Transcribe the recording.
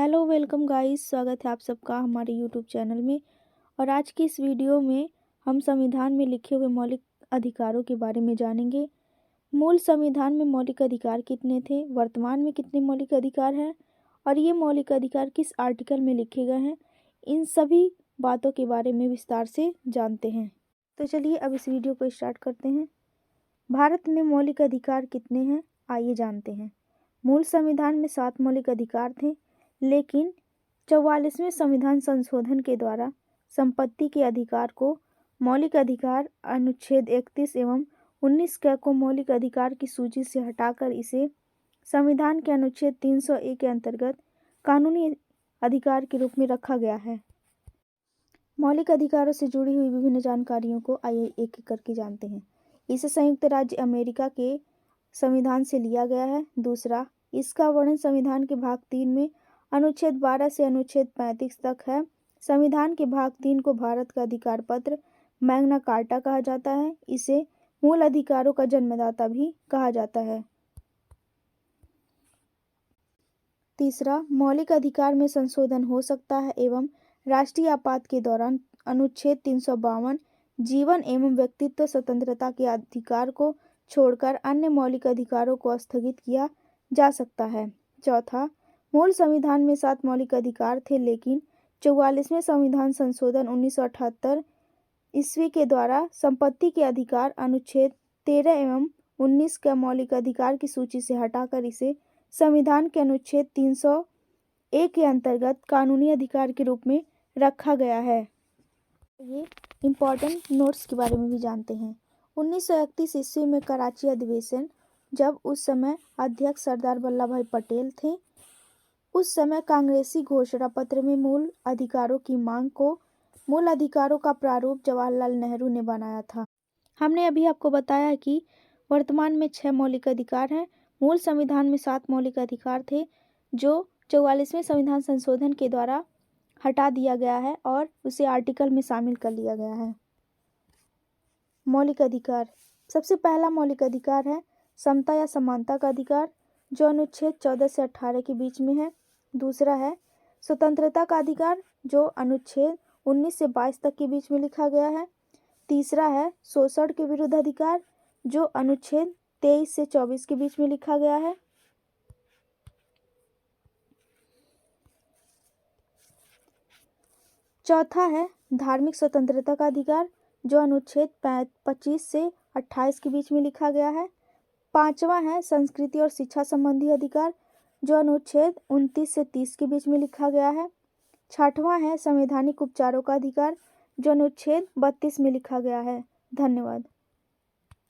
Hello welcome guys, स्वागत है आप सबका हमारे यूट्यूब चैनल में। और आज की इस वीडियो में हम संविधान में लिखे हुए मौलिक अधिकारों के बारे में जानेंगे। मूल संविधान में मौलिक अधिकार कितने थे, वर्तमान में कितने मौलिक अधिकार हैं और ये मौलिक अधिकार किस आर्टिकल में लिखे गए हैं, इन सभी बातों के बारे में विस्तार से जानते हैं। तो चलिए अब इस वीडियो को स्टार्ट करते हैं। भारत में मौलिक अधिकार कितने हैं, आइए जानते हैं। मूल संविधान में 7 मौलिक अधिकार थे, लेकिन 44वें संविधान संशोधन के द्वारा संपत्ति के अधिकार को मौलिक अधिकार अनुच्छेद 31 एवं 19 को मौलिक अधिकार की सूची से हटाकर इसे संविधान के अनुच्छेद 301 के अंतर्गत कानूनी अधिकार के रूप में रखा गया है। मौलिक अधिकारों से जुड़ी हुई विभिन्न जानकारियों को आइए एक एक करके जानते हैं। इसे संयुक्त राज्य अमेरिका के संविधान से लिया गया है। दूसरा, इसका वर्णन संविधान के भाग 3 में अनुच्छेद 12 से अनुच्छेद 35 तक है। संविधान के भाग 3 को भारत का अधिकार पत्र मैग्ना कार्टा कहा जाता है। इसे मूल अधिकारों का जन्मदाता भी कहा जाता है। तीसरा, मौलिक अधिकार में संशोधन हो सकता है एवं राष्ट्रीय आपात के दौरान अनुच्छेद 352 जीवन एवं व्यक्तित्व स्वतंत्रता के अधिकार को छोड़कर अन्य मौलिक अधिकारों को स्थगित किया जा सकता है। चौथा, मूल संविधान में 7 मौलिक अधिकार थे, लेकिन 44वें संविधान संशोधन 1978 ईस्वी के द्वारा संपत्ति के अधिकार अनुच्छेद 13 एवं 19 का मौलिक अधिकार की सूची से हटाकर इसे संविधान के अनुच्छेद 301 के अंतर्गत कानूनी अधिकार के रूप में रखा गया है। ये इम्पोर्टेंट नोट्स के बारे में भी जानते हैं। 1931 ईस्वी में कराची अधिवेशन, जब उस समय अध्यक्ष सरदार वल्लभ भाई पटेल थे, उस समय कांग्रेसी घोषणा पत्र में मूल अधिकारों की मांग को मूल अधिकारों का प्रारूप जवाहरलाल नेहरू ने बनाया था। हमने अभी आपको बताया कि वर्तमान में 6 मौलिक अधिकार हैं। मूल संविधान में 7 मौलिक अधिकार थे, जो 44वें संविधान संशोधन के द्वारा हटा दिया गया है और उसे आर्टिकल में शामिल कर लिया गया है। मौलिक अधिकार, सबसे पहला मौलिक अधिकार है समता या समानता का अधिकार, जो अनुच्छेद 14 से 18 के बीच में है। दूसरा है स्वतंत्रता का अधिकार, जो अनुच्छेद 19 से 22 तक के बीच में लिखा गया है। तीसरा है शोषण के विरुद्ध अधिकार, जो अनुच्छेद 23 से 24 के बीच में लिखा गया है। चौथा है धार्मिक स्वतंत्रता का अधिकार, जो अनुच्छेद 25 से 28 के बीच में लिखा गया है। पांचवा है संस्कृति और शिक्षा संबंधी अधिकार, जो अनुच्छेद 29 से 30 के बीच में लिखा गया है। छठवां है संवैधानिक उपचारों का अधिकार, जो अनुच्छेद 32 में लिखा गया है। धन्यवाद।